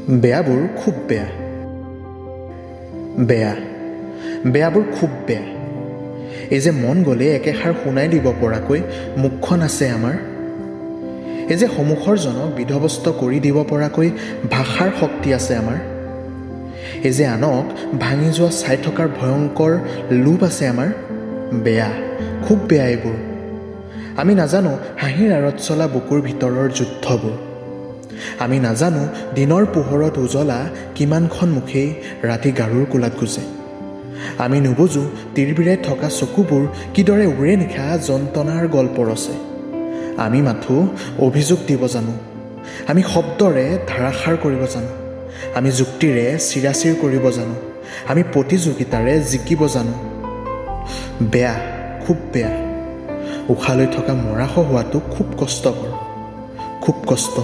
বেয়াবোৰ খুব বেয়া, বেয়া বেয়াবোৰ খুব বেয়া। এই যে মন গ'লে একেষাৰ শুনাই দিব পৰাকৈ মুখখন আছে আমাৰ, এই যে সন্মুখৰ জনক বিধবস্ত কৰি দিব পৰাকৈ ভাষাৰ শক্তি আছে আমাৰ, এই যে আনক ভাঙি যোৱা চাই থকাৰ ভয়ংকৰ লোভ আছে আমাৰ, বেয়া খুব বেয়া এইবোৰ। আমি নাজানো হাঁহিৰ আঁৰত চলা বুকুৰ ভিতৰৰ যুদ্ধবোৰ, আমি নাজানো দিনৰ পোহৰত উজলা কিমানখন মুখেই ৰাতি গাৰুৰ কোলাত গুজে, আমি নুবুজো তিৰবিৰাই থকা চকুবোৰ কিদৰে উৰে নিশা যন্ত্ৰণাৰ গল্প ৰচে। আমি মাথো অভিযোগ দিব জানো, আমি শব্দৰে ধাৰাসাৰ কৰিব জানো, আমি যুক্তিৰে চিৰাচিৰ কৰিব জানো, আমি প্ৰতিযোগিতাৰে জিকিব জানো। বেয়া খুব বেয়া। উশাহ লৈ থকা মৰাশ হোৱাটো খুব কষ্টকৰ, খুব কষ্ট।